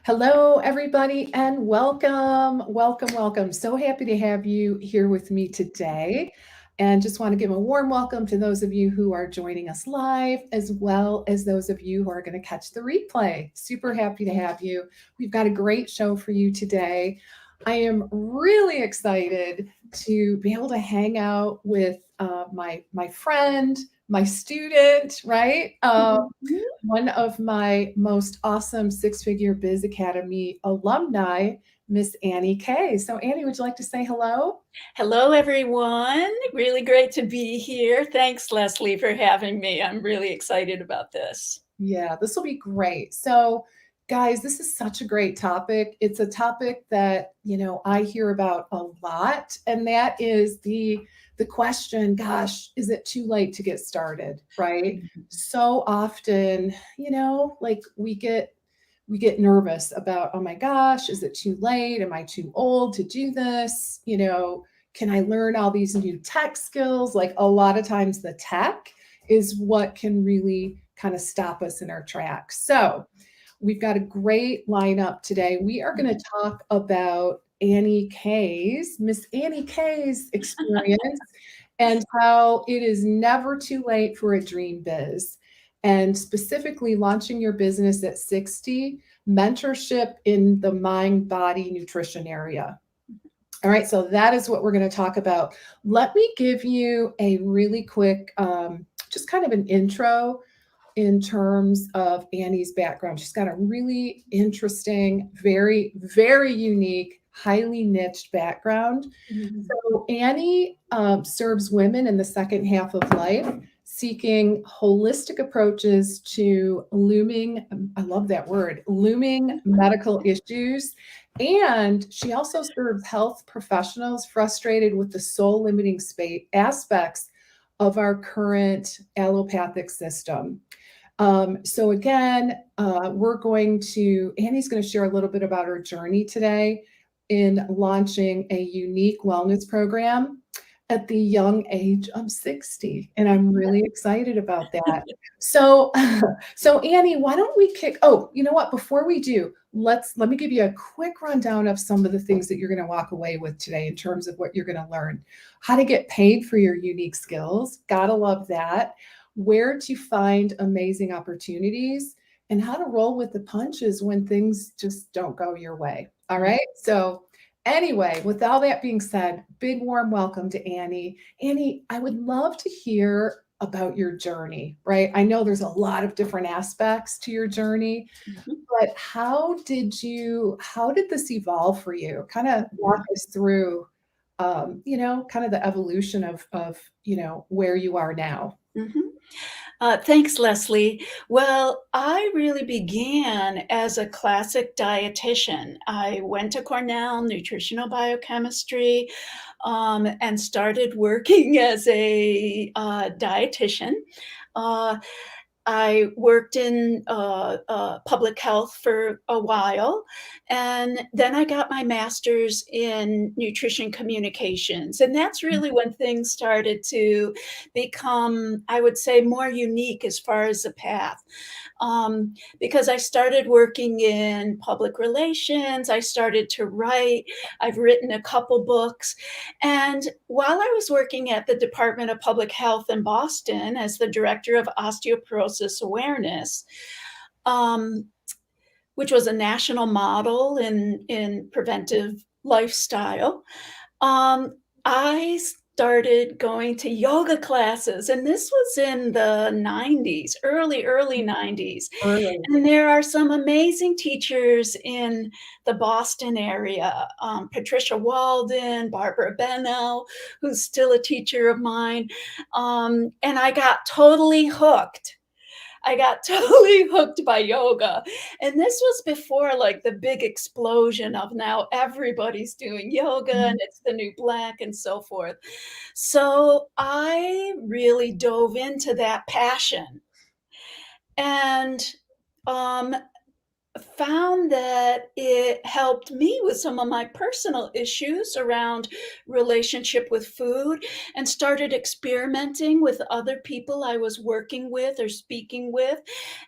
Hello, everybody, and welcome, welcome, welcome. So happy to have you here with me today. And just want to give a warm welcome to those of you who are joining us live, as well as those of you who are going to catch the replay. Super happy to have you. We've got a great show for you today. I am really excited to be able to hang out with my friend, my student, right? One of my most awesome Six-Figure Biz Academy alumni, Miss Annie Kay. So Annie, would you like to say hello? Hello, everyone. Really great to be here. Thanks, Leslie, for having me. I'm really excited about this. Yeah, this will be great. So guys, this is such a great topic. It's a topic that, I hear about a lot, and that is the question, gosh, is it too late to get started, right? So often, like we get nervous about, oh my gosh, is it too late? Am I too old to do this? Can I learn all these new tech skills? Like a lot of times the tech is what can really kind of stop us in our tracks. So we've got a great lineup today. We are going to talk about Miss Annie Kay's experience and how it is never too late for a dream biz, and specifically launching your business at 60, mentorship in the mind body nutrition area. All right, so that is what we're going to talk about. Let me give you a really quick, just kind of an intro in terms of Annie's background. She's got a really interesting, very, very unique, highly niched background. So Annie serves women in the second half of life, seeking holistic approaches to looming, I love that word, looming medical issues. And she also serves health professionals frustrated with the soul limiting aspects of our current allopathic system. So again, Annie's going to share a little bit about her journey today in launching a unique wellness program at the young age of 60. And I'm really excited about that. So, so Annie, why don't we you know what, before we do, let me give you a quick rundown of some of the things that you're going to walk away with today in terms of what you're going to learn. How to get paid for your unique skills. Gotta love that. Where to find amazing opportunities, and how to roll with the punches when things just don't go your way. All right. So anyway, with all that being said, big warm welcome to Annie. Annie, I would love to hear about your journey, right? I know there's a lot of different aspects to your journey, but how did this evolve for you? Kind of walk us through, kind of the evolution of where you are now. Thanks, Leslie. Well, I really began as a classic dietitian. I went to Cornell, nutritional biochemistry, and started working as a dietitian. Uh, I worked in public health for a while, and then I got my master's in nutrition communications. And that's really when things started to become, I would say, more unique as far as the path. Because I started working in public relations, I started to write, I've written a couple books. And while I was working at the Department of Public Health in Boston as the director of osteoporosis awareness, um, which was a national model in preventive lifestyle, I started going to yoga classes, and this was in the 90s, early 90s. Early. And there are some amazing teachers in the Boston area, Patricia Walden, Barbara Bennell, who's still a teacher of mine. And I got totally hooked. I got totally hooked by yoga. And this was before like the big explosion of now everybody's doing yoga and it's the new black and so forth. So I really dove into that passion and um, found that it helped me with some of my personal issues around relationship with food, and started experimenting with other people I was working with or speaking with,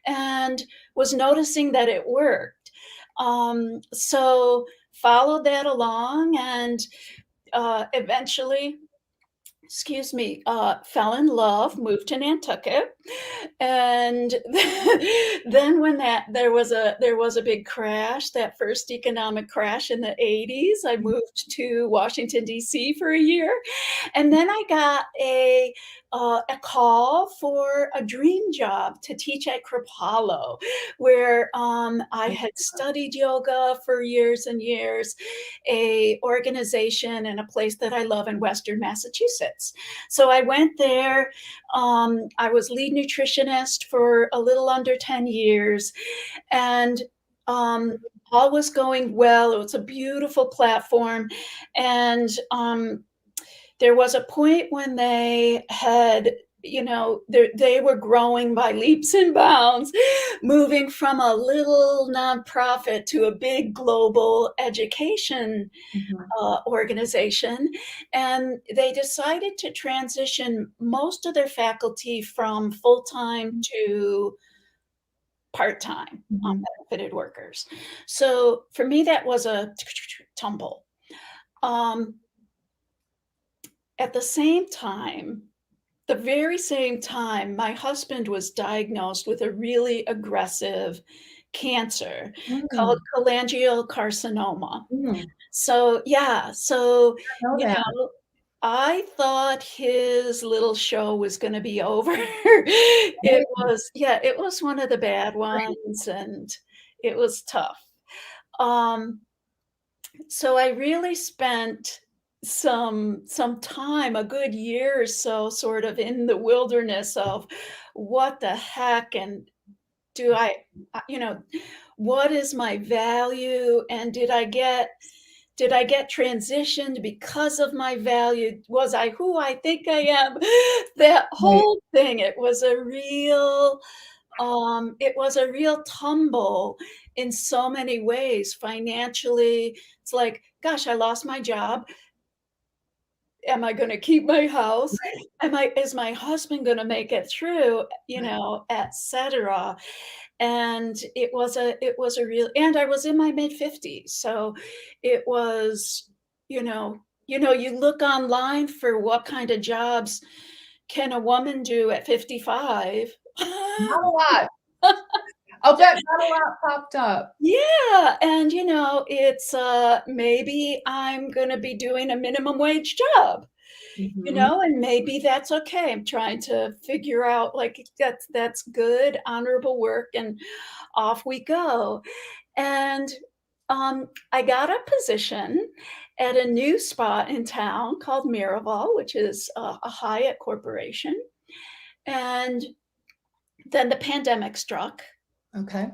and was noticing that it worked. So followed that along and eventually, excuse me, fell in love, moved to Nantucket, and then when that there was a big crash, that first economic crash in the '80s, I moved to Washington, DC for a year, and then I got a call for a dream job to teach at Kripalu, where, I had studied yoga for years and years, a organization and a place that I love in Western Massachusetts. So I went there. I was lead nutritionist for a little under 10 years, and all was going well. It was a beautiful platform. And there was a point when they had, they were growing by leaps and bounds, moving from a little nonprofit to a big global education Mhm. organization, and they decided to transition most of their faculty from full-time to part-time Mhm. benefited workers. So for me, that was a tumble. Um, at the same time, the very same time, my husband was diagnosed with a really aggressive cancer called Mm. cholangiocarcinoma. Mm. So, yeah, so, I know you that. know, I thought his little show was gonna be over. It Right. was yeah, it was one of the bad Right. ones, and it was tough. Um, so I really spent some time, a good year or so, sort of in the wilderness of what the heck, and do I you know, what is my value, and did I get transitioned because of my value? Was I who I think I am? That Right. whole thing, it was a real tumble in so many ways. Financially, it's like, gosh, I lost my job. Am I gonna keep my house? Right. Is my husband gonna make it through, Right. etcetera? And it was a real, and I was in my mid-50s, so it was, you look online for what kind of jobs can a woman do at 55. Not a lot. I'll bet not a lot popped up. Yeah, and, it's, maybe I'm gonna be doing a minimum wage job. Mhm. And maybe that's okay. I'm trying to figure out, like, that's good, honorable work, and off we go. And, I got a position at a new spot in town called Miraval, which is a Hyatt corporation, and then the pandemic struck. Okay.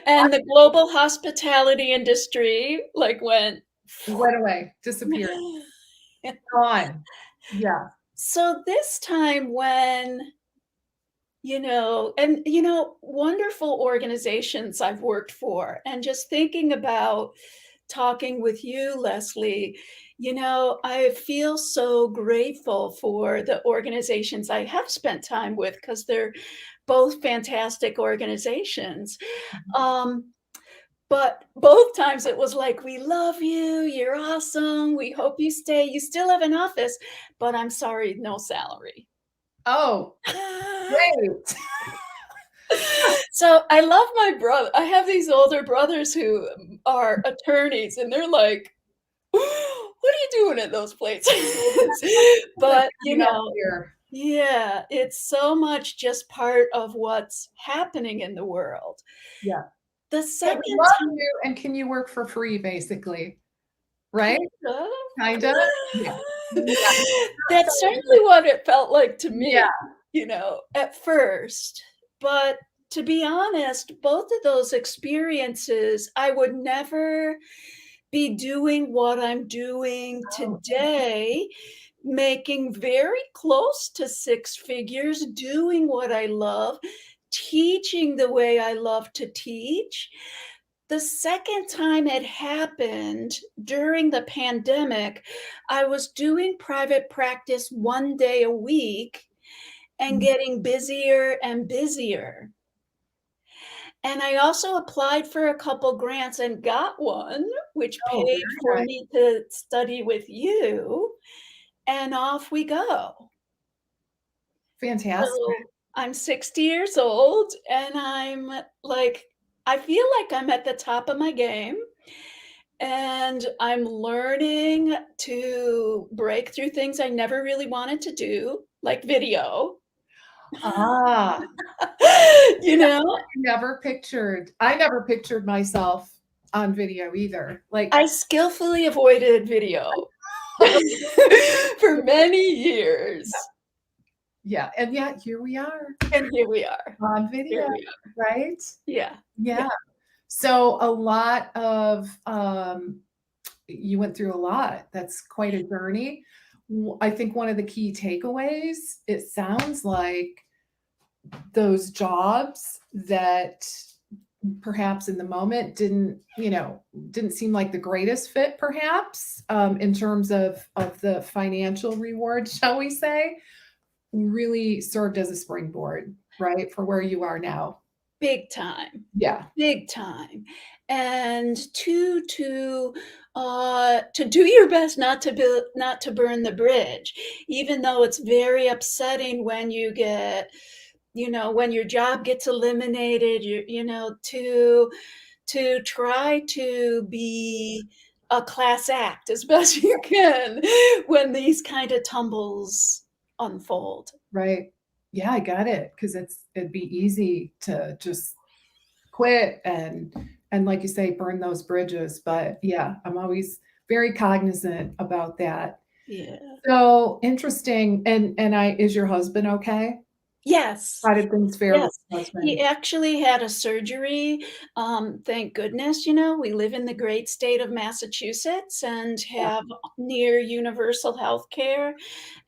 And the global hospitality industry, like, went Went away, disappeared, gone. Yeah. so this time when wonderful organizations I've worked for, and just thinking about talking with you, Leslie, I feel so grateful for the organizations I have spent time with because they're both fantastic organizations. Mhm. Um, but both times it was like, "We love you, you're awesome, we hope you stay, you still have an office, but I'm sorry, no salary." Oh, great. So, I love my brother. I have these older brothers who are attorneys, and they're like, "What are you doing at those places?" Like, But, coming up here. yeah, it's so much just part of what's happening in the world. Yeah. The They second love time you, and can you work for free, basically, right? kinda. Kinda? Yeah. Yeah. That's certainly what it felt like to Yeah. me, at first. But to be honest, both of those experiences, I would never be doing what I'm doing Oh, today, making very close to 6 figures, doing what I love, teaching the way I love to teach. The second time it happened during the pandemic, I was doing private practice 1 day a week and mhm. getting busier and busier. And I also applied for a couple grants and got one, which Oh, paid very for nice. me to study with you, and off we go. Fantastic. So, I'm 60 years old, and like I feel like I'm at the top of my game, and I'm learning to break through things I never really wanted to do, like video. Ah, You know? I never pictured myself on video either. Like, I skillfully avoided video for many years, yeah, and yet here we are and here we are. on Here video, we are. right? Yeah, yeah. Yeah. So a lot of you went through a lot. That's quite a journey. I think one of the key takeaways, it sounds like those jobs that perhaps in the moment didn't seem like the greatest fit perhaps in terms of the financial reward, shall we say, really served as a springboard, right, for where you are now. Big time, Yeah. big time. And to do your best not to burn the bridge, even though it's very upsetting when you get when your job gets eliminated, to try to be a class act as best you can when these kind of tumbles unfold. Right. Yeah, I got it. Because it'd be easy to just quit and like you say, burn those bridges. But yeah, I'm always very cognizant about that. Yeah. So interesting. And I is your husband okay? Yes. How did things fare with Yes. your He husband? actually had a surgery, thank goodness, we live in the great state of Massachusetts and Yeah, have near universal health care,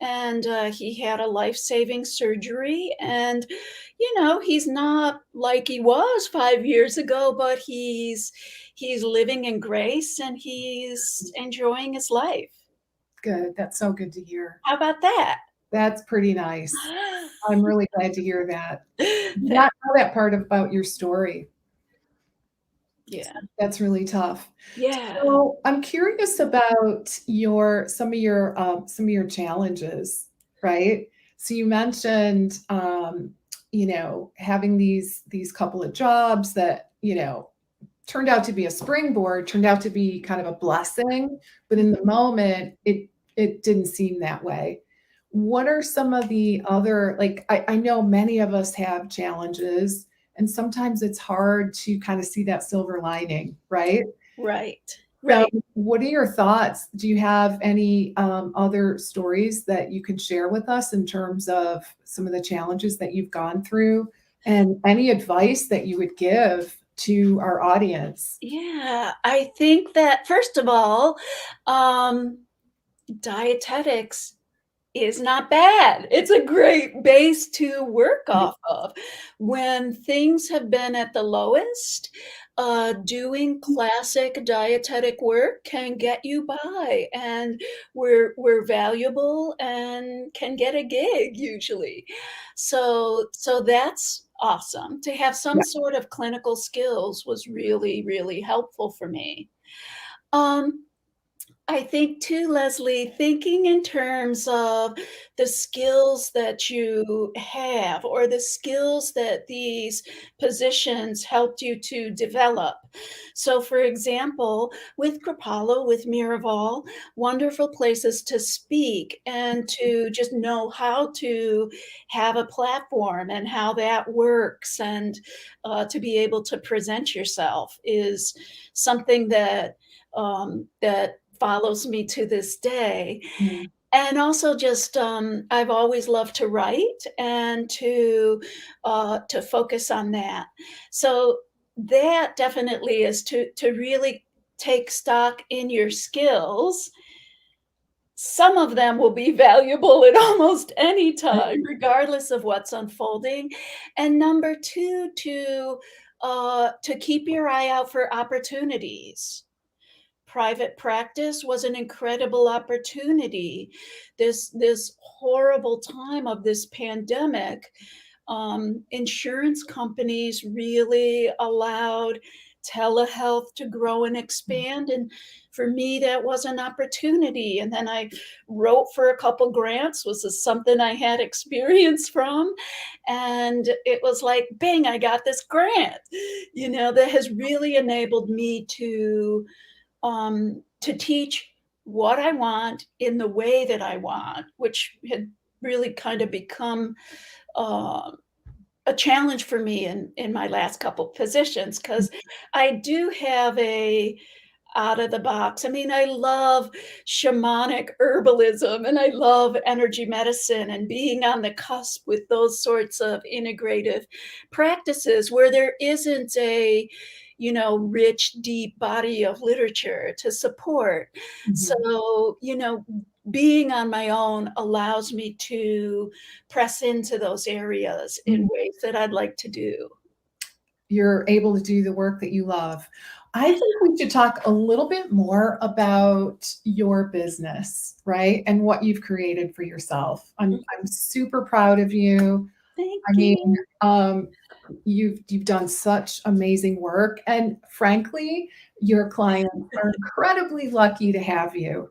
and, he had a life-saving surgery, and, he's not like he was 5 years ago, but he's living in grace, and he's enjoying his life. good. That's so good to hear. How about that? That's pretty nice. I'm really glad to hear that. Did Thank not know that part about your story. Yeah. That's really tough. Yeah. So I'm curious about some of your challenges, right? So you mentioned, having these couple of jobs that turned out to be a springboard, turned out to be kind of a blessing, but in the moment, it didn't seem that way. What are some of the other like, I know many of us have challenges, and sometimes it's hard to kind of see that silver lining, right? Right. So, Right. what are your thoughts? Do you have any, other stories that you can share with us in terms of some of the challenges that you've gone through, and any advice that you would give to our audience? Yeah, I think that first of all, um, dietetics is not bad. It's a great base to work Right. off of. When things have been at the lowest, doing classic dietetic work can get you by, and we're valuable and can get a gig usually. So that's awesome. To have some Yeah. sort of clinical skills was really, really helpful for me. Um, I think too, Leslie, thinking in terms of the skills that you have or the skills that these positions helped you to develop. So, for example, with Kripalu, with Miraval, wonderful places to speak and to just know how to have a platform and how that works, and to be able to present yourself is something that follows me to this day. Mm. And also just, I've always loved to write and to focus on that. So that definitely is to really take stock in your skills. Some of them will be valuable at almost any time, regardless of what's unfolding. And number 2, to keep your eye out for opportunities. Private practice was an incredible opportunity. This horrible time of this pandemic, Insurance companies really allowed telehealth to grow and expand, and for me, that was an opportunity, and then I wrote for a couple grants, was this something I had experience from, and it was like, "Bing, I got this grant," that has really enabled me to teach what I want in the way that I want, which had really kind of become, uh a challenge for me in my last couple positions because I do have a out of the box. I mean, I love shamanic herbalism and I love energy medicine and being on the cusp with those sorts of integrative practices where there isn't a, rich, deep body of literature to support. Mhm. So, being on my own allows me to press into those areas in Mhm. ways that I'd like to do. You're able to do the work that you love. I think we should talk a little bit more about your business, right? And what you've created for yourself. I'm super proud of you. Thank I mean, you. um, you've done such amazing work, and frankly, your clients are incredibly lucky to have you.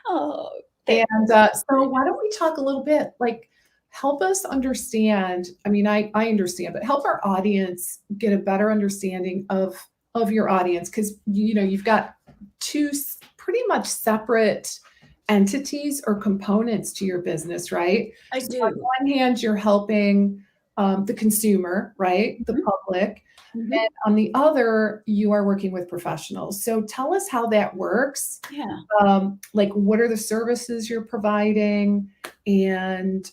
Oh, thank And, you. so why don't we talk a little bit, like, help us understand. I mean, I understand, but help our audience get a better understanding of your audience, because you've got 2 pretty much separate entities or components to your business, right? I So on do. one hand, you're helping, the consumer, right? The Mhm, public, mhm. and on the other, you are working with professionals. So tell us how that works, Yeah, like, what are the services you're providing? And,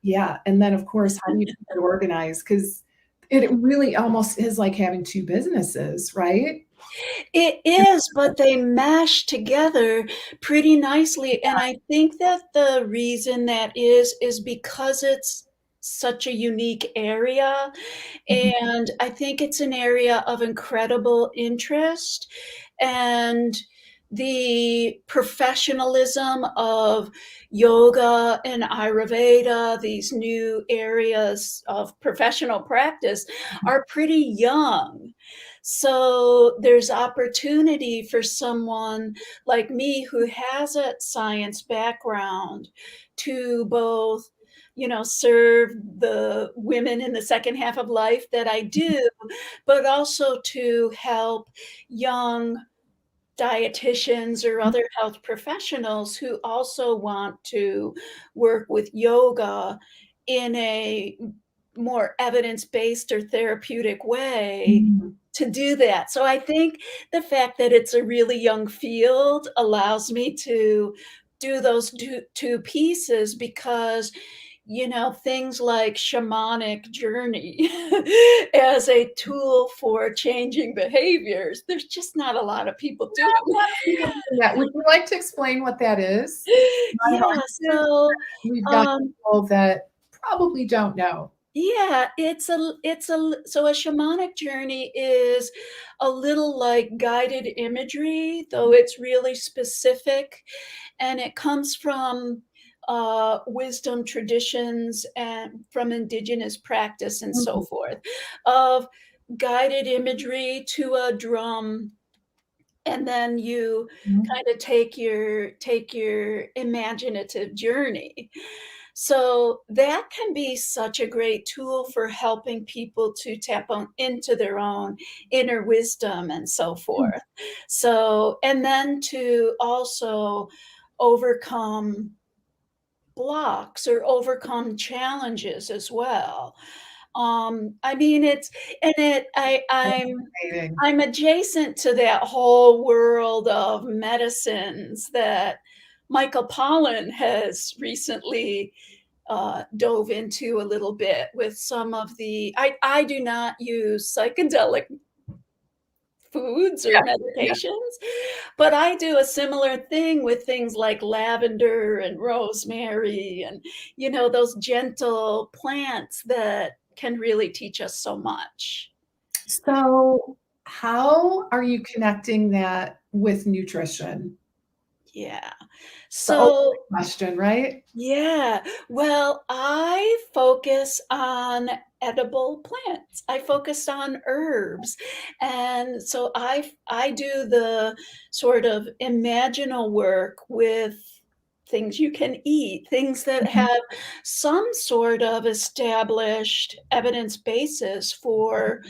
yeah, and then, of course, how do you keep it organized? Because it really almost is like having 2 businesses, right? it is, but they mash together pretty nicely, and I think that the reason that is because it's such a unique area, Mhm, and I think it's an area of incredible interest, and the professionalism of yoga and Ayurveda, these new areas of professional practice, mhm, are pretty young. So there's opportunity for someone like me who has a science background to both, serve the women in the second half of life that I do, but also to help young dietitians or mhm, other health professionals who also want to work with yoga in a more evidence-based or therapeutic way mhm, to do that. So I think the fact that it's a really young field allows me to do those 2 pieces because, things like shamanic journey as a tool for changing behaviors, there's just not a lot of people doing. people doing that. Would you like to explain what that is? Not hard Yeah, to. so, We've got um people that probably don't know. yeah, so a shamanic journey is a little like guided imagery, though it's really specific, and it comes from, wisdom traditions and from indigenous practice and so Mhm, forth, of guided imagery to a drum, and then you mhm, kinda take your imaginative journey. So that can be such a great tool for helping people to tap on into their own inner wisdom and so mhm, forth. So and then to also overcome blocks or overcome challenges as well. I mean, it's and it fascinating. I'm adjacent to that whole world of medicines that Michael Pollan has recently dove into a little bit with some of the I do not use psychedelic foods or Yeah, yeah. medications, but I do a similar thing with things like lavender and rosemary and, those gentle plants that can really teach us so much. So, how are you connecting that with nutrition? Yeah. The ultimate So question, right? yeah. Well, I focus on edible plants. I focus on herbs. And so I do the sort of imaginal work with things you can eat, things that Mhm. have some sort of established evidence basis for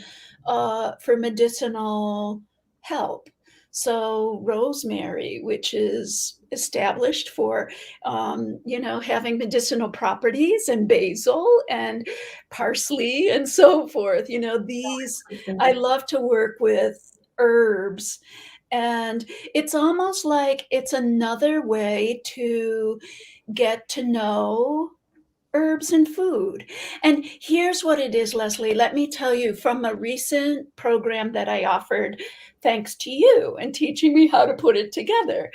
medicinal help. So rosemary, which is established for having medicinal properties, and basil and parsley and so forth. I Interesting. love to work with herbs, and it's almost like it's another way to get to know herbs and food. And here's what it is, Leslie. Let me tell you from a recent program that I offered, thanks to you and teaching me how to put it together.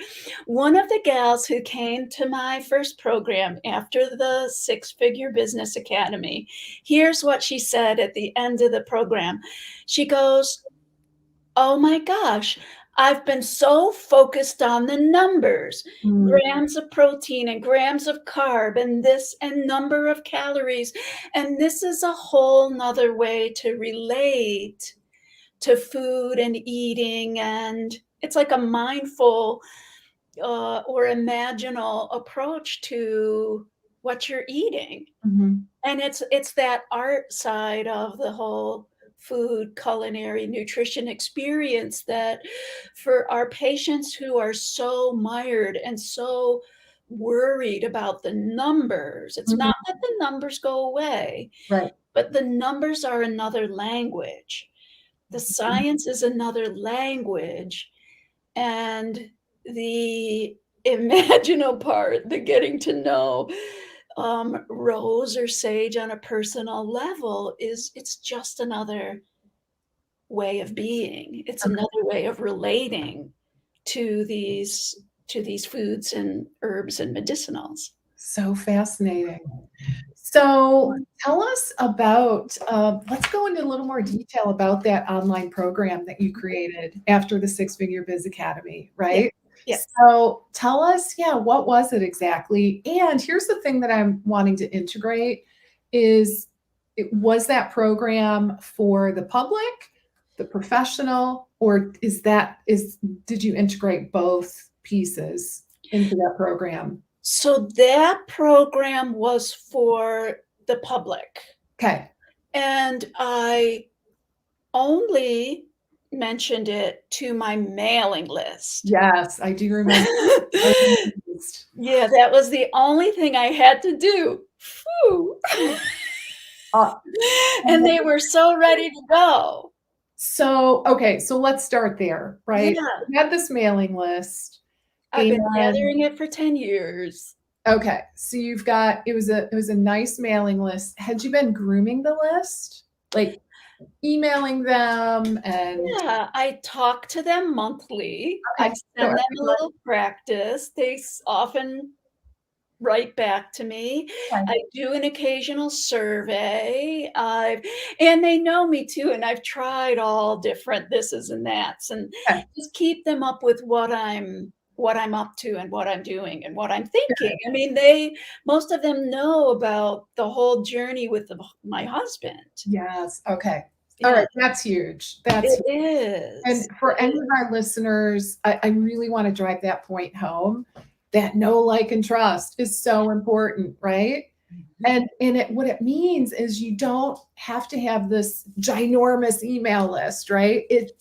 One of the gals who came to my first program after the Six Figure Business Academy, here's what she said at the end of the program. She goes, "Oh my gosh, I've been so focused on the numbers, Mm, grams of protein and grams of carb and this and number of calories, and this is a whole 'nother way to relate to food and eating, and it's like a mindful, or imaginal approach to what you're eating." mhm, And it's that art side of the whole food, culinary, nutrition experience that for our patients who are so mired and so worried about the numbers, it's mhm. not that the numbers go away, Right. but the numbers are another language. The science is another language, and the imaginal part, the getting to know, rose or sage on a personal level is it's just another way of being. It's Okay. another way of relating to these foods and herbs and medicinals. So fascinating. So tell us about, let's go into a little more detail about that online program that you created after the Six Figure Biz Academy, Yeah. right? Yes. So tell us, yeah, what was it exactly? And here's the thing that I'm wanting to integrate is was that program for the public, the professional, or did you integrate both pieces into that program? So that program was for the public, Okay. and I only mentioned it to my mailing list. Yes, I do remember. Yeah, that was the only thing I had to do. Phew. Uh, And they were so ready to go. so, okay, so let's start there, right? Yeah, You had this mailing list, I've been and gathering it for 10 years. okay, so you've got it was a nice mailing list. Had you been grooming the list? Like emailing them and Yeah, I talk to them monthly. I okay, send sure. them a little practice. They often write back to me. Okay, I do an occasional survey. And they know me too, and I've tried all different thises and that's, and okay, just keep them up with what I'm up to and what I'm doing and what I'm thinking. good. I mean, most of them know about the whole journey with my husband. Yes, okay. All Yeah, right, that's huge. That's it is. And for any of our listeners, I really want to drive that point home that know, like, and trust is so important, right? Mhm. And what it means is you don't have to have this ginormous email list, right? It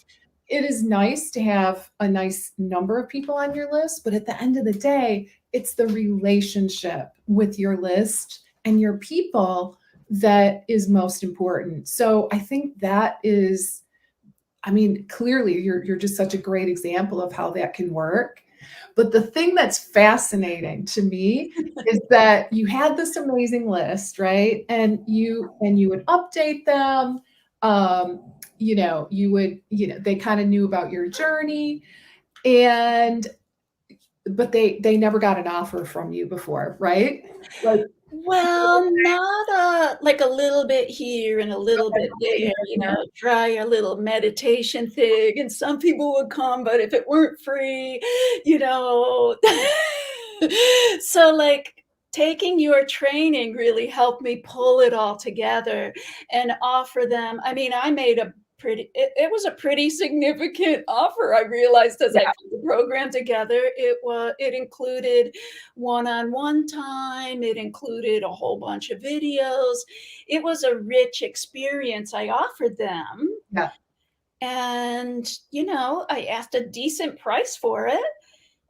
is nice to have a nice number of people on your list, but at the end of the day, it's the relationship with your list and your people that is most important. So I think that is, I mean, clearly you're just such a great example of how that can work. But the thing that's fascinating to me is that you had this amazing list, right? And you would update them. You would, they kind of knew about your journey, and but they never got an offer from you before, right? Like, Well, not like a little bit here and a little bit there, try a little meditation thing, and some people would come, but if it weren't free, you know. So, like, taking your training really helped me pull it all together and offer them. I mean, I made a it was a pretty significant offer, I realized as I Yeah. put the program together. It included one-on-one time, it included a whole bunch of videos. It was a rich experience I offered them, Yeah. and, I asked a decent price for it,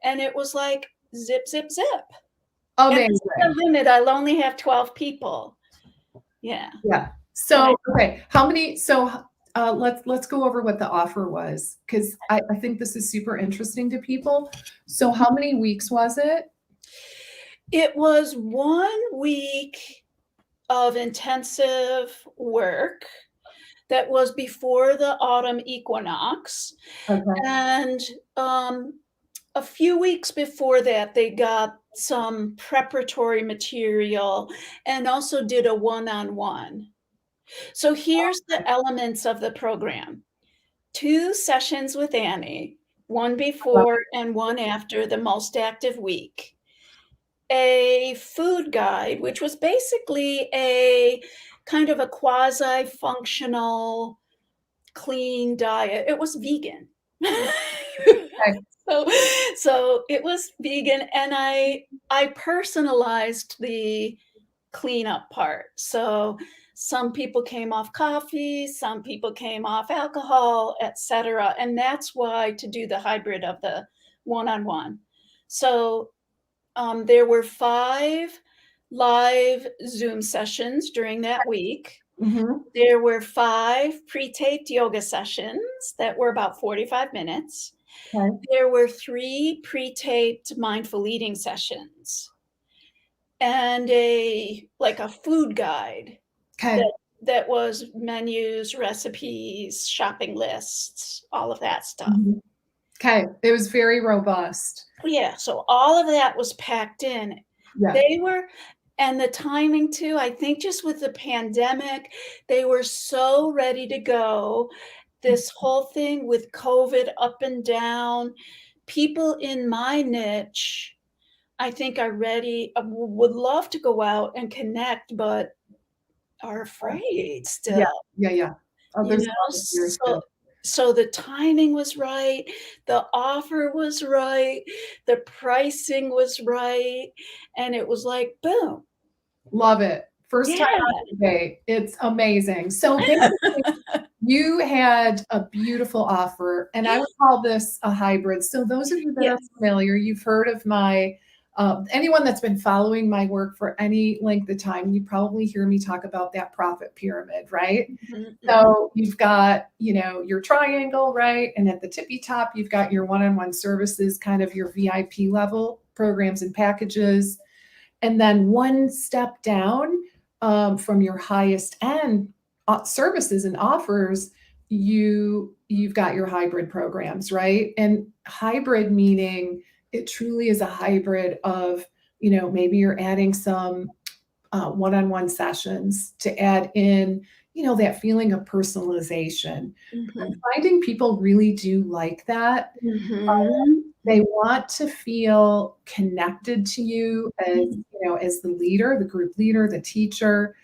and it was like, zip, zip, zip. And this is the Amazing. limit, I'll only have 12 people. Yeah, Yeah. and I So, okay, how many so, let's go over what the offer was, 'cause I think this is super interesting to people. So how many weeks was it? it was 1 week of intensive work that was before the autumn equinox, Okay. and, a few weeks before that, they got some preparatory material and also did a one-on-one. So here's the elements of the program: 2 sessions with Annie, 1 Love before and 1 after the most active week. A food guide, which was basically a kind of a quasi-functional clean diet. It was vegan. Okay. So so it was vegan, and I personalized the cleanup part. So some people came off coffee, some people came off alcohol, etcetera, and that's why to do the hybrid of the one-on-one. So, there were 5 live Zoom sessions during that week. Mhm. There were 5 pre-taped yoga sessions that were about 45 minutes. Okay. There were 3 pre-taped mindful eating sessions and a food guide Okay. that was menus, recipes, shopping lists, all of that stuff. Mhm. 'Kay. It was very robust. Yeah, so all of that was packed in. Yeah. They were and the timing too, I think just with the pandemic, they were so ready to go. This whole thing with COVID up and down, people in my niche, I think are ready, would love to go out and connect, but are afraid Yeah. still. Yeah, yeah. Oh, You there's a know, lot of fears so too. so the timing was right, the offer was right, the pricing was right, and it was like, boom. Love it. First time Yeah. out of the gate. It's amazing. So basically, you had a beautiful offer, and I would call this a hybrid. So those of you that are Yes. familiar, you've heard of my anyone that's been following my work for any length of time, you probably hear me talk about that profit pyramid, right? Mhm, mhm. So you've got, your triangle, right? And at the tippy top, you've got your one-on-one services, kind of your VIP level programs and packages. And then one step down from your highest end services and offers, you've got your hybrid programs, right? And hybrid meaning it truly is a hybrid of, maybe you're adding some one-on-one sessions to add in, that feeling of personalization. I'm Mhm. finding people really do like that. Mhm. They want to feel connected to you as, Mhm. as the leader, the group leader, the teacher,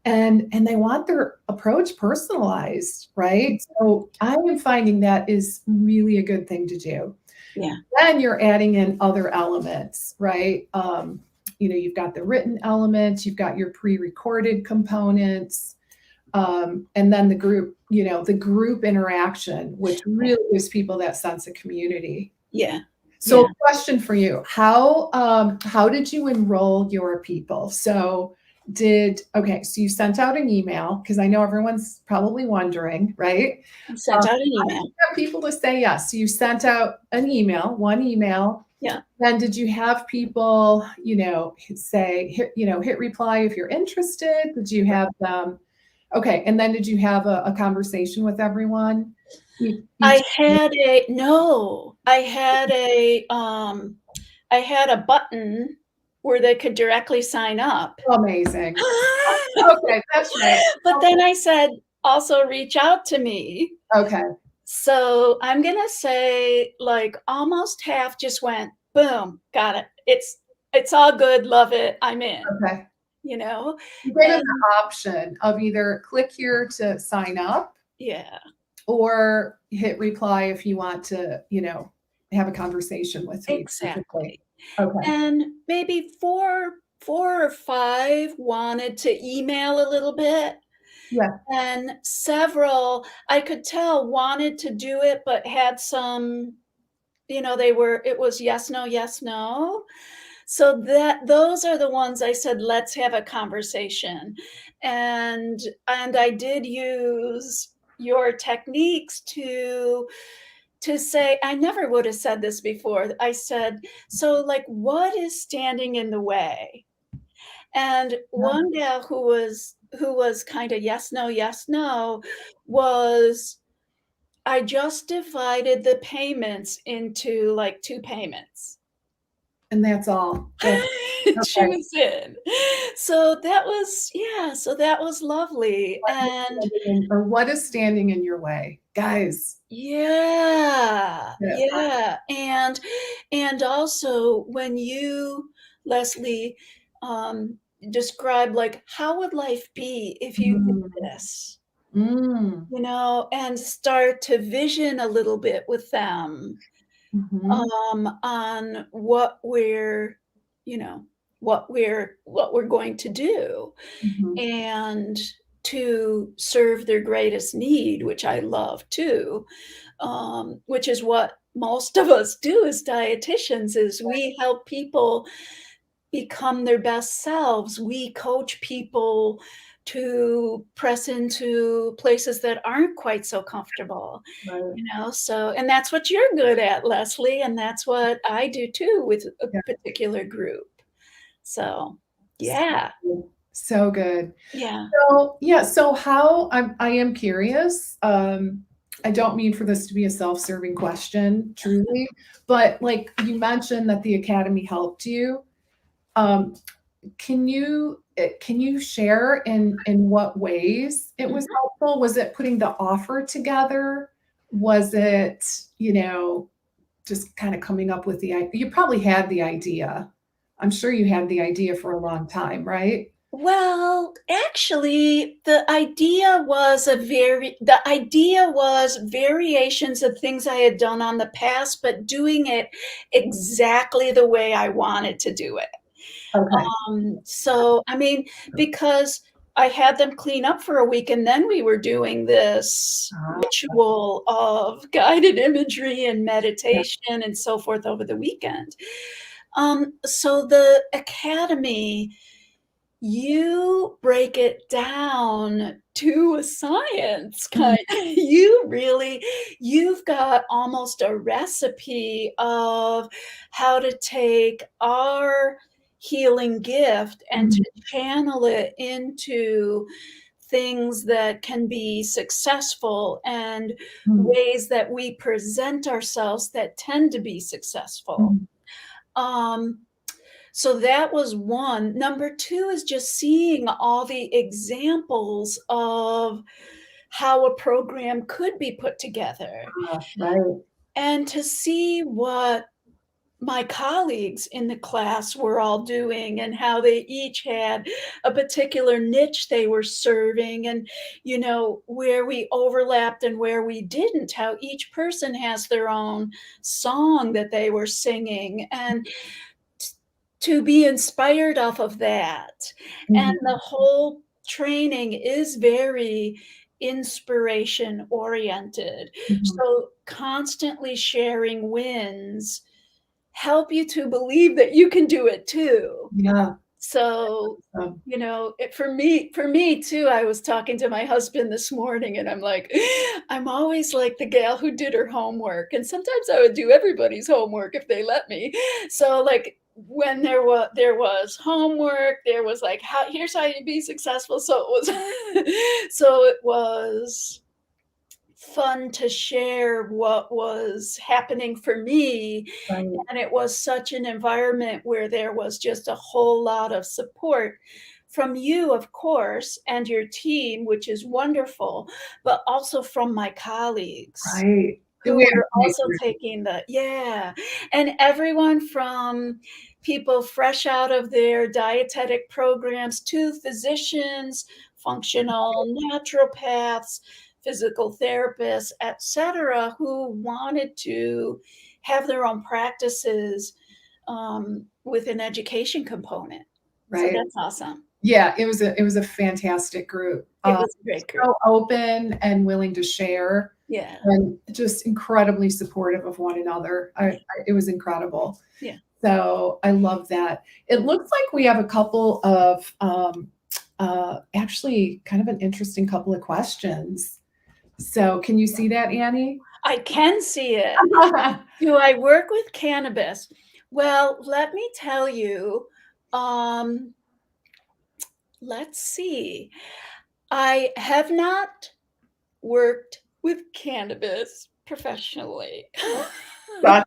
and they want their approach personalized, right? So I am finding that is really a good thing to do. Yeah. Then you're adding in other elements, right? You've got the written elements, you've got your pre-recorded components, and then the group interaction, which Yeah. really gives people that sense of community. Yeah. So, Yeah. question for you: how did you enroll your people? So, so you sent out an email because I know everyone's probably wondering, right? I sent out an How did email. you get people to say yes? So you sent out an email, one email. Yeah. Then did you have people, say, hit reply if you're interested? Did you have them? Okay, and then did you have a conversation with everyone? Each. I had a no, I had a button where they could directly sign up. Amazing. Okay, that's right. But then I said, "Also reach out to me." Okay, So, I'm gonna say, like, almost half just went, "Boom, got it. It's all good, love it, I'm in," okay. you know? You gave them And the option of either click here to sign up yeah, or hit reply if you want to, have a conversation with me specifically. exactly. Okay. And maybe 4 or 5 wanted to email a little bit, Yeah, and several, I could tell, wanted to do it, but had some, it was yes, no, yes, no. So that those are the ones I said, "Let's have a conversation." And I did use your techniques to say, I never would have said this before. I said, "So, like, what is standing in the way?" And yeah, one gal who was kinda yes, no, was, "I just divided the payments into, like, 2 payments." and that's all. That's She okay. was in. So that was, yeah, so that was lovely, and What is standing in your way? Guys, yeah, yeah, yeah, and also when you, Leslie, um, describe, like, how would life be if you did mm, this? mm, And start to vision a little bit with them, mhm, on you know, what we're going to do, mhm, and to serve their greatest need, which I love too, which is what most of us do as dietitians, is we help people become their best selves. We coach people to press into places that aren't quite so comfortable, right, so, and that's what you're good at, Leslie, and that's what I do too with a yeah, particular group. So, so yeah, good, so good. yeah. So, yeah, so how I am curious, I don't mean for this to be a self-serving question, truly, but, like, you mentioned that the academy helped you. Um, can you share in what ways it was Mhm. helpful? Was it putting the offer together? Was it, just kinda coming up with you probably had the idea. I'm sure you had the idea for a long time, right? Well, actually, the idea was variations of things I had done on the past, but doing it exactly the way I wanted to do it. Okay. So, I mean, because I had them clean up for a week, and then we were doing this Ah, ritual of guided imagery and yeah. meditation and so forth over the weekend. So the academy, you break it down to a science Mhm, kind. You've got almost a recipe of how to take our healing gift and to mhm, channel it into things that can be successful, and mhm, ways that we present ourselves that tend to be successful. mhm, Um, so that was one. Number 2 is just seeing all the examples of how a program could be put together, right. and to see what my colleagues in the class were all doing, and how they each had a particular niche they were serving, and, where we overlapped and where we didn't, how each person has their own song that they were singing, and t to be inspired off of that. And Mhm, the whole training is very inspiration oriented. mhm. So, constantly sharing wins help you to believe that you can do it too. Yeah, So, um, for me too, I was talking to my husband this morning, and I'm like, I'm always like the gal who did her homework, and sometimes I would do everybody's homework if they let me. So, like, when there was homework, there was like, here's how you be successful. So it was so it was fun to share what was happening for me, Right. and it was such an environment where there was just a whole lot of support from you, of course, and your team, which is wonderful, but also from my colleagues Right. who We have were to make also sure. taking the yeah, and everyone from people fresh out of their dietetic programs to physicians, functional naturopaths, physical therapists, etcetera, who wanted to have their own practices, with an education component. So Right. that's awesome. Yeah, it was a fantastic group. It was a great group. So open and willing to share Yeah, and just incredibly supportive of one another. yeah, It was incredible. yeah. So I love that. It looks like we have a couple of, actually kind of an interesting couple of questions. So can you see that, Annie? I can see it. Do I work with cannabis? Well, let me tell you, um, let's see. I have not worked with cannabis professionally. Gotcha.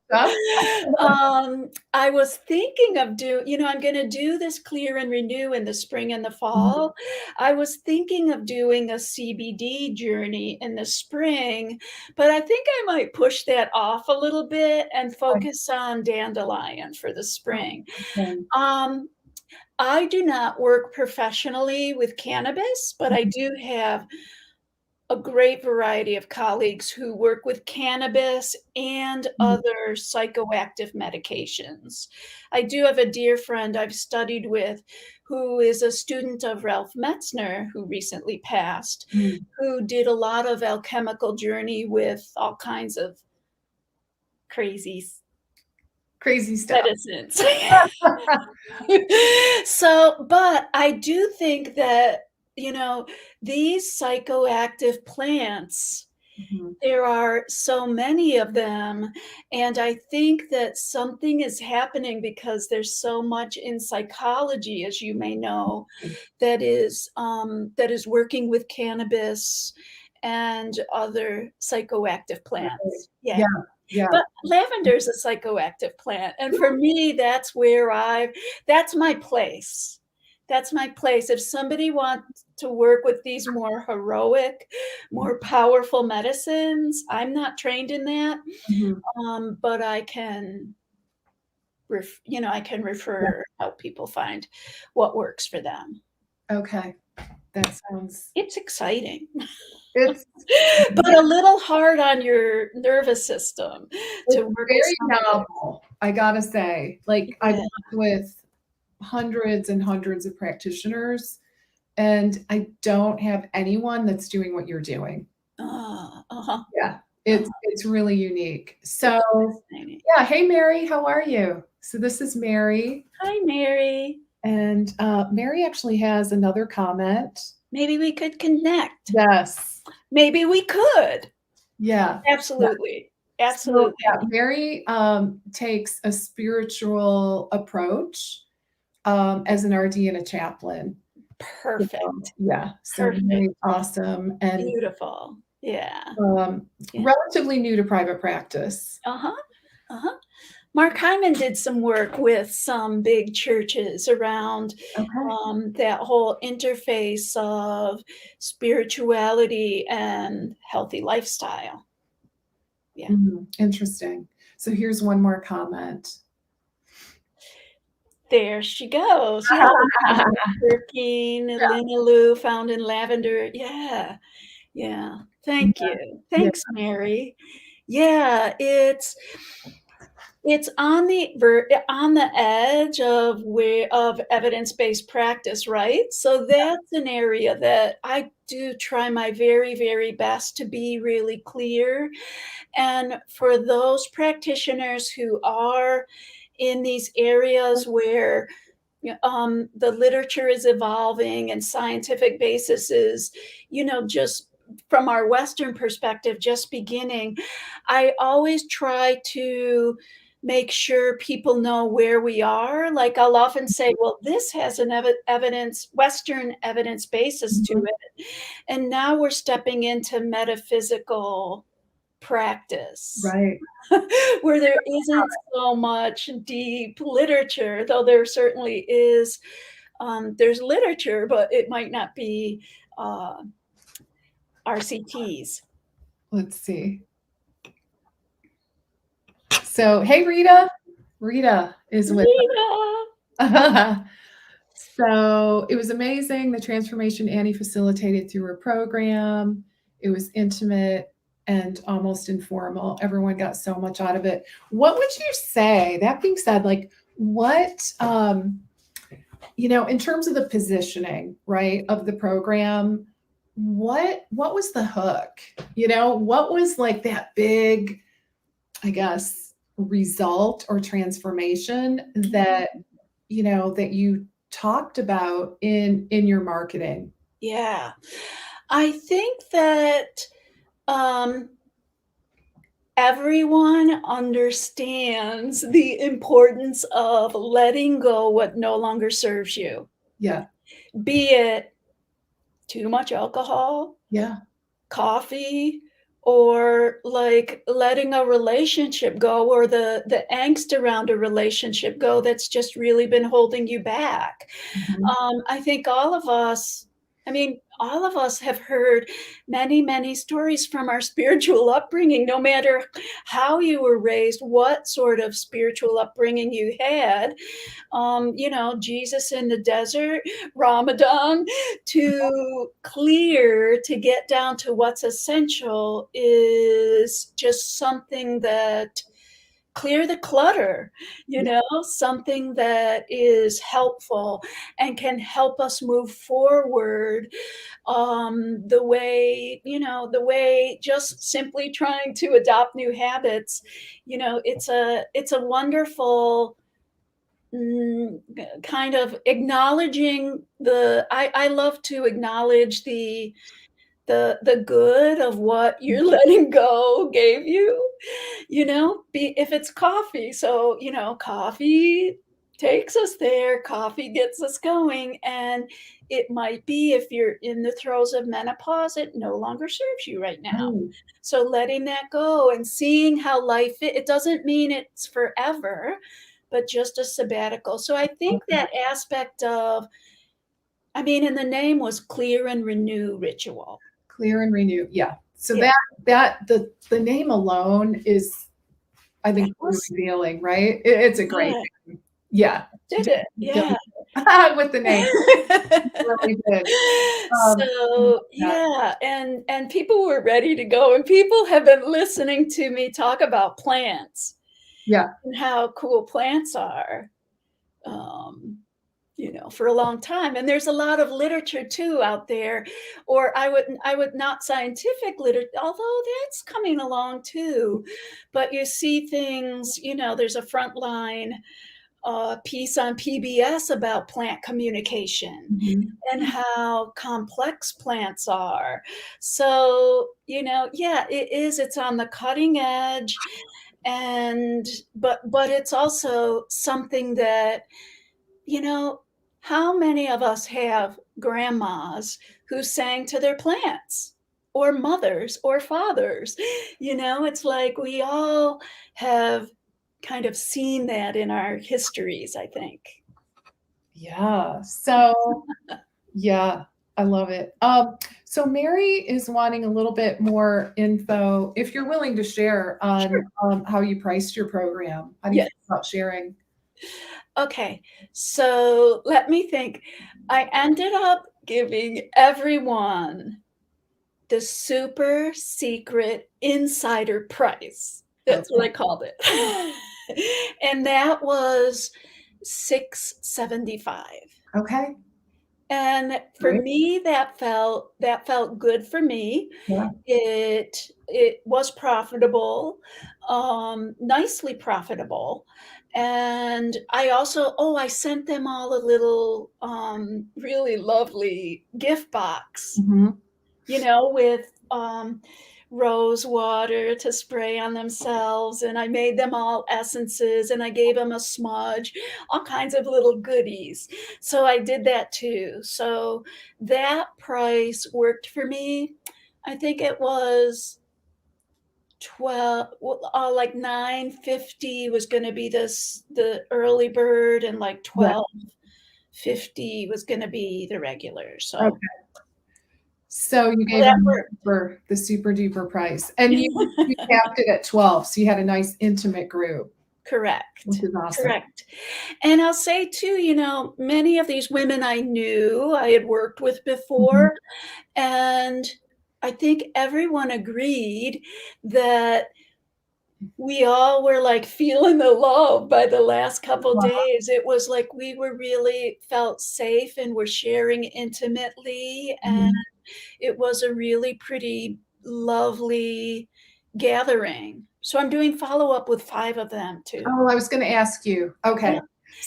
I was thinking of I'm gonna do this clear and renew in the spring and the Mhm. fall. I was thinking of doing a CBD journey in the spring, but I think I might push that off a little bit and focus on dandelion for the spring. Okay. Um, I do not work professionally with cannabis, but I do have a great variety of colleagues who work with cannabis and Mhm. other psychoactive medications. I do have a dear friend I've studied with who is a student of Ralph Metzner, who recently passed, Mhm. who did a lot of alchemical journey with all kinds of crazy Crazy stuff. medicines. So, but I do think that, these psychoactive plants, Mhm. there are so many of them, and I think that something is happening because there's so much in psychology, as you may know, that is working with cannabis and other psychoactive Right. plants. Yeah. Yeah, yeah. But lavender is a psychoactive plant, and for me, that's my place. That's my place. If somebody wants to work with these more heroic, more powerful medicines, I'm not trained in that, Mhm. but I can Yeah. help people find what works for them. Okay. That sounds It's exciting, it's but a little hard on your nervous system to it's work with very some of it. novel, I gotta say. Like, I've Yeah. worked with hundreds and hundreds of practitioners, and I don't have anyone that's doing what you're doing. Uh-huh. Yeah, Uh-huh. it's really unique. It's So, fascinating. yeah, hey, Mary, how are you? So this is Mary, Hi, Mary. and, Mary actually has another comment. Maybe we could connect. Yes. Maybe we could. Yeah. Yeah. Absolutely. So, Absolutely. yeah, Mary, takes a spiritual approach, as an RD and a chaplain. Perfect. Yeah, so Perfect. very awesome and, Beautiful. Yeah. um, Yeah. relatively new to private practice. Uh-huh. Uh-huh. Mark Hyman did some work with some big churches around, Okay. that whole interface of spirituality and healthy lifestyle. Yeah. Mhm, interesting. So here's one more comment. There she goes. Yeah, the kind of working linalool found in lavender. Yeah, yeah. Thank you. Yeah, Thanks, Mary. Yeah, it's on the edge of where of evidence-based practice, right? So that's an area that I do try my very, very best to be really clear. And for those practitioners who are in these areas where the literature is evolving and scientific basis is, just from our Western perspective, just beginning. I always try to make sure people know where we are. Like, I'll often say, well, this has an Western evidence basis to Mhm. it. And now we're stepping into metaphysical practice Right. where there isn't so much deep literature, though there certainly is. There's literature, but it might not be uh, RCTs. Let's see. So, hey, Rita. Rita is with Rita! us. So it was amazing. The transformation Annie facilitated through her program. It was intimate and almost informal. Everyone got so much out of it. What would you say? That being said, like what in terms of the positioning, right, of the program, what was the hook? What was like that big, I guess, result or transformation that that you talked about in your marketing? Yeah. I think that um, everyone understands the importance of letting go what no longer serves you, Yeah. be it too much alcohol, Yeah. coffee, or like letting a relationship go, or the angst around a relationship go that's just really been holding you back. Mhm. I think all of us, I mean, all of us have heard many, many stories from our spiritual upbringing, no matter how you were raised, what sort of spiritual upbringing you had. Jesus in the desert, Ramadan, to clear, to get down to what's essential is just something that clear the clutter, Yeah. something that is helpful and can help us move forward, the way just simply trying to adopt new habits, it's a wonderful kind of acknowledging I love to acknowledge the good of what you're letting go gave you, if it's coffee. So, coffee takes us there, coffee gets us going, and it might be if you're in the throes of menopause, it no longer serves you right now. Right. So letting that go and seeing how it doesn't mean it's forever, but just a sabbatical. So I think that aspect of, and the name was Clear and Renew Ritual. Clear and renew. Yeah. So Yeah, the name alone is, I that think, really was revealing, right? It's a great good. name. Yeah. Did it, yeah. With the name. Really good. So, Yeah. yeah, and people were ready to go, and people have been listening to me talk about plants Yeah. and how cool plants are, for a long time, and there's a lot of literature too out there, or I would not scientific literature, although that's coming along too, but you see things, there's a Frontline piece on PBS about plant communication Mhm. and how complex plants are. So, yeah, it is. It's on the cutting edge, and but it's also something that, you know, how many of us have grandmas who sang to their plants, or mothers or fathers? It's like we all have kind of seen that in our histories, I think. Yeah. So, yeah, I love it. So Mary is wanting a little bit more info, if you're willing to share, Sure. on how you priced your program. How do you Yes. feel about sharing? Okay. So let me think. I ended up giving everyone the super secret insider price. That's what Okay. I called it. And that was 675. Okay. And for Great. me, that felt good for me. Yeah. It was profitable, nicely profitable, and I sent them all a little, really lovely gift box, Mhm. with, rose water to spray on themselves, and I made them all essences, and I gave them a smudge, all kinds of little goodies. So I did that too. So that price worked for me. I think it was 12, well, like 9.50 was gonna be the early bird, and like Yeah. 12.50 was gonna be the regular, so Okay. So you well, gave that them worked. for the super duper price, and you capped it at 12, so you had a nice intimate group, which Correct, is awesome. correct. And I'll say too, many of these women I knew, I had worked with Mhm. before, and I think everyone agreed that we all were, like, feeling the love by the last couple Wow. days. It was like we were really felt safe and were sharing intimately, and Mhm. it was a really pretty lovely gathering. So I'm doing follow-up with 5 of them too. Oh, I was gonna ask you. Yeah, Okay.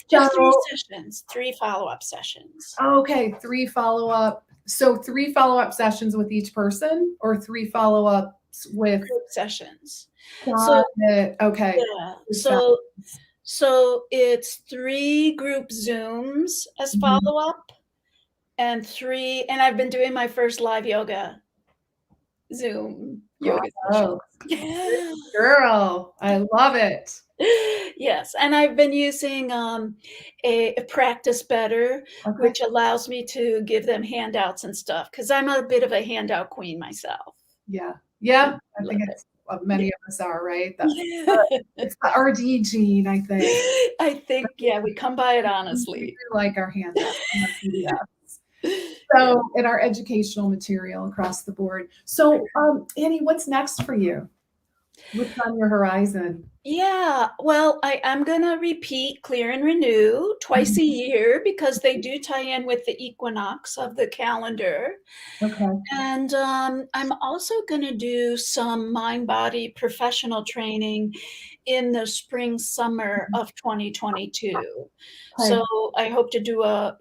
just 3 So sessions, 3 follow-up sessions. okay, 3 follow-up so 3 follow-up sessions with each person or 3 follow-ups with Group sessions. got So it, okay. yeah, Group so it's 3 group Zooms as Mhm. follow-up and 3, and I've been doing my first live Zoom yoga Oh, session. girl, I love it. Yes, and I've been using, a Practice Better, Okay. which allows me to give them handouts and stuff because 'cause I'm a bit of a handout queen myself. Yeah. I Yeah, I love think it. it's many of us are, right? Yeah. It's the RD gene, I think. I think, yeah, we come by it We do honestly. like our handout and our PDFs. Yeah. So, in our educational material across the board. So, Annie, what's next for you? What's on your horizon? Yeah, well, I am gonna repeat Clear and Renew twice a Mhm. year because they do tie in with the equinox of the calendar, Okay. and, I'm also gonna do some mind-body professional training in the spring, summer of 2022. Okay. So, I hope to do a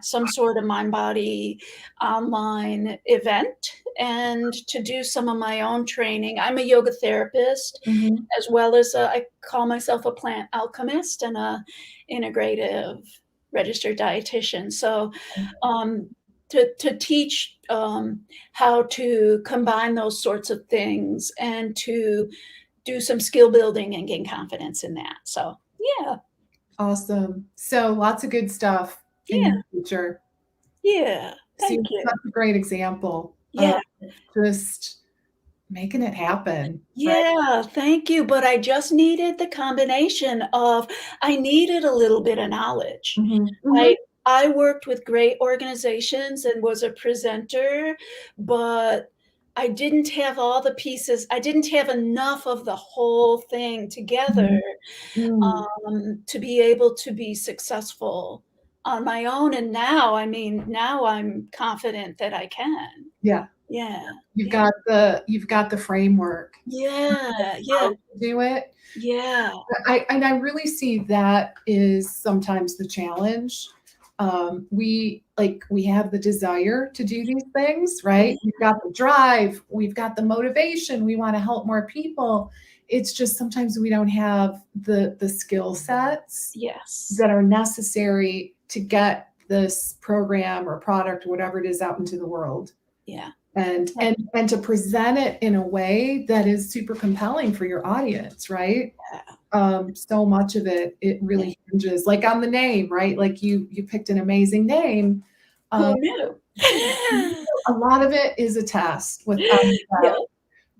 some sort of mind-body online event and to do some of my own training. I'm a yoga therapist, Mhm. as well as I call myself a plant alchemist and a integrative registered dietitian. So, um, to teach how to combine those sorts of things and to do some skill building and gain confidence in that. So, yeah, Awesome. So, lots of good stuff in yeah, your future. yeah. So Thank you're you. such a great example of Yeah. just making it happen, right? Yeah, thank you, but I just needed the combination of I needed a little bit of knowledge. Mhm. Mhm. I I worked with great organizations and was a presenter, but I didn't have all the pieces. I didn't have enough of the whole thing together, Mhm. Mm. to be able to be successful on my own, and now, I mean, now I'm confident that I can. Yeah. Yeah, You've yeah. got the framework. Yeah, How yeah, to do it. yeah. I really see that is sometimes the challenge. We have the desire to do these things, Yeah, right? We've got the drive, we've got the motivation, we wanna help more people. It's just sometimes we don't have the skill sets yes. that are necessary to get this program or product or whatever it is out into the world Yeah, and yeah, and to present it in a way that is super compelling for your audience, right? So much of it yeah. really hinges like on the name, right? Like you picked an amazing name. Who Um, knew? a lot of it is a test without a Yeah, doubt,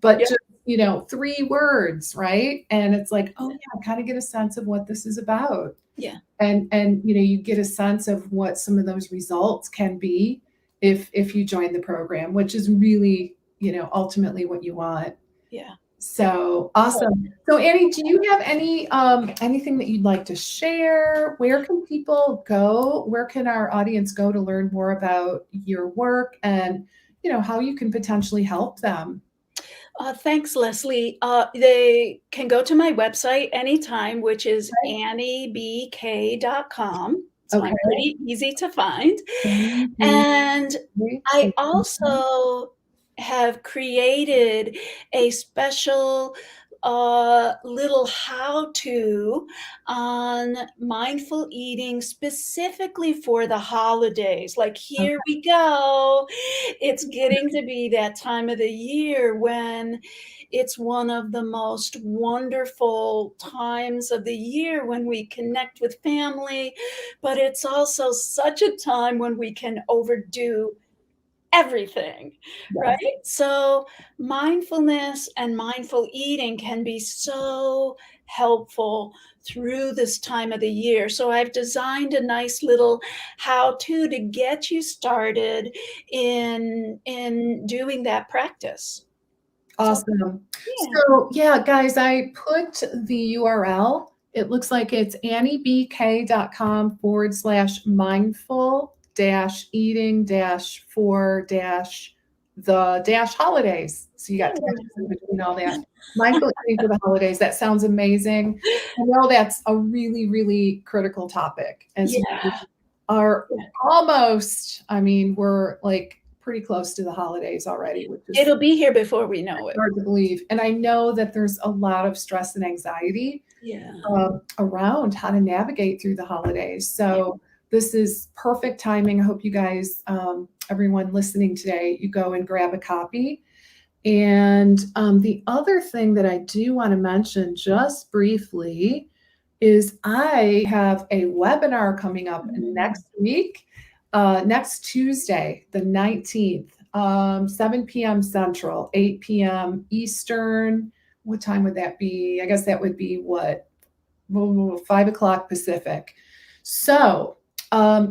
but yeah, just 3 words, right? And it's like, oh yeah, I kind of get a sense of what this is about. yeah, And you get a sense of what some of those results can be if you join the program, which is really, ultimately what you want. yeah. So So, awesome. So Annie, do you have anything that you'd like to share? Where can people go? Where can our audience go to learn more about your work and how you can potentially help them? thanks, Leslie. They can go to my website anytime, which is Okay. anniebk.com, so Okay. I'm pretty easy to find, Thank you. and I also have created a special little how to on mindful eating specifically for the holidays. Like, here Okay. we go. It's getting to be that time of the year when it's one of the most wonderful times of the year when we connect with family, but it's also such a time when we can overdo everything, right? Yes. So, mindfulness and mindful eating can be so helpful through this time of the year. So, I've designed a nice little how-to get you started in doing that practice. So, Awesome. yeah. So, yeah, guys, I put the URL. It looks like it's anniebk.com/mindful dash eating dash for dash the dash holidays. So you got dashes in between all that. Mindful eating for the holidays. That sounds amazing. I know that's a really, really critical topic as we Yeah. are Yeah. almost, I mean, we're like pretty close to the holidays already, which is It'll be here before we know it. hard to believe. And I know that there's a lot of stress and anxiety Yeah. around how to navigate through the holidays. Yeah. So this is perfect timing. I hope you guys, everyone listening today, you go and grab a copy. And the other thing that I do want to mention just briefly is I have a webinar coming up Mm. next week, next Tuesday, the 19th, 7 p.m. Central, 8 p.m. Eastern. What time would that be? I guess that would be what, 5 o'clock Pacific. So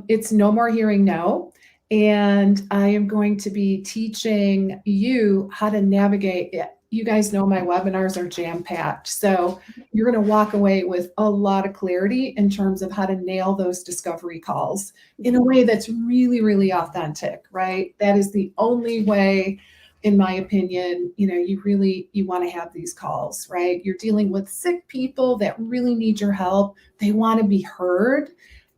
it's No More Hearing No. And I am going to be teaching you how to navigate it. You guys know my webinars are jam-packed. So you're going to walk away with a lot of clarity in terms of how to nail those discovery calls in a way that's really, really authentic, right? That is the only way, in my opinion, you want to have these calls, right? You're dealing with sick people that really need your help. They want to be heard.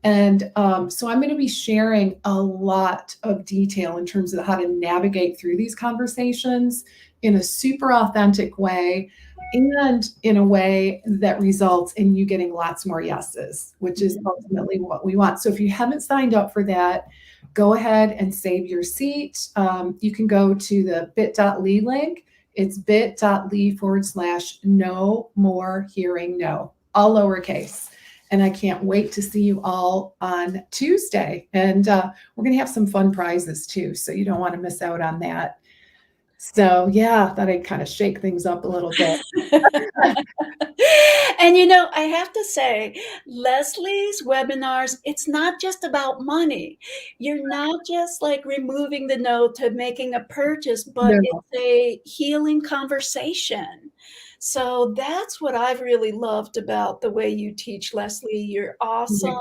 And so I'm going to be sharing a lot of detail in terms of how to navigate through these conversations in a super authentic way and in a way that results in you getting lots more yeses, which is ultimately what we want. So if you haven't signed up for that, go ahead and save your seat. You can go to the bit.ly link. It's bit.ly/no more hearing no, all lowercase. And I can't wait to see you all on Tuesday. And we're going to have some fun prizes too. So you don't want to miss out on that. So, yeah, thought I'd kind of shake things up a little bit. And I have to say, Leslie's webinars, it's not just about money. You're not just like removing the note to making a purchase, but No, it's a healing conversation. So that's what I've really loved about the way you teach, Leslie. You're awesome,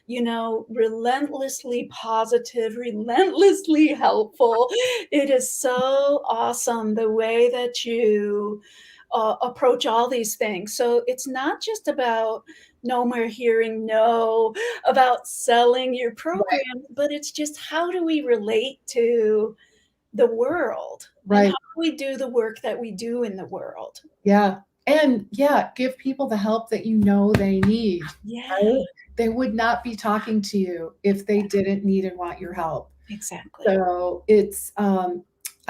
right, relentlessly positive, relentlessly helpful. It is so awesome the way that you approach all these things. So it's not just about no more hearing no, about selling your program, right, but it's just how do we relate to the world and how right. do we do the work that we do in the world? Yeah. And yeah, give people the help that you know they need, Yeah, right? They would not be talking to you if they didn't need and want your help. exactly. So it's,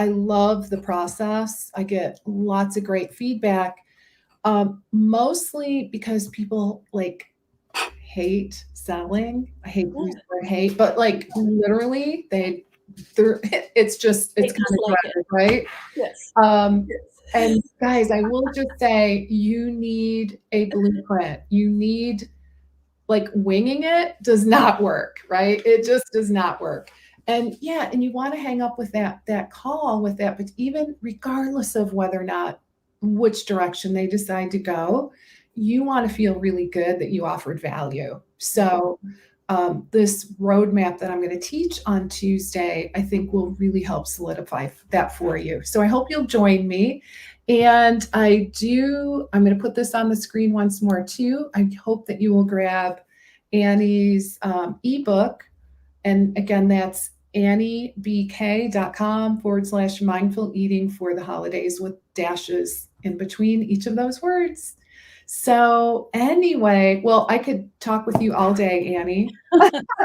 I love the process. I get lots of great feedback, mostly because people like hate selling. I hate to use Yeah, the word hate, but like literally they're, it's they kind of dislike it. dreaded, right? Yes. Um, Yes. and guys, I will just say you need a blueprint. You need, like, winging it does not work, right? It just does not work. And yeah, and you want to hang up with that call with that, but even regardless of whether or not which direction they decide to go, you want to feel really good that you offered value. So this roadmap that I'm going to teach on Tuesday, I think will really help solidify that for you. So I hope you'll join me. And I'm going to put this on the screen once more too. I hope that you will grab Annie's ebook. And again, that's AnnieBK.com/mindful eating for the holidays with dashes in between each of those words. So anyway, well, I could talk with you all day, Annie.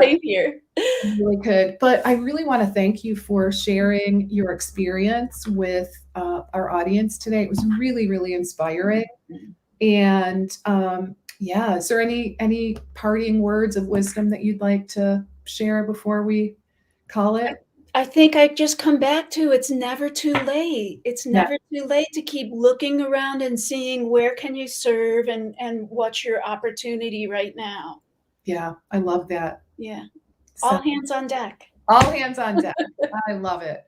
Same here. I really could, but I really want to thank you for sharing your experience with our audience today. It was really, really inspiring. And yeah, is there any parting words of wisdom that you'd like to share before we call it? I think I just come back to it's never too late. It's Yeah, never too late to keep looking around and seeing where can you serve and what's your opportunity right now. yeah, I love that. Yeah. So All hands on deck. all hands on deck. I love it.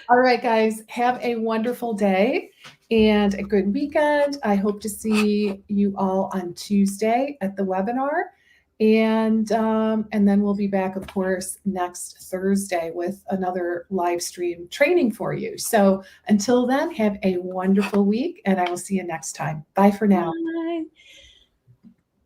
All right, guys, have a wonderful day and a good weekend. I hope to see you all on Tuesday at the webinar. And then we'll be back, of course, next Thursday with another live stream training for you. So until then, have a wonderful week, and I will see you next time. Bye for now. Bye.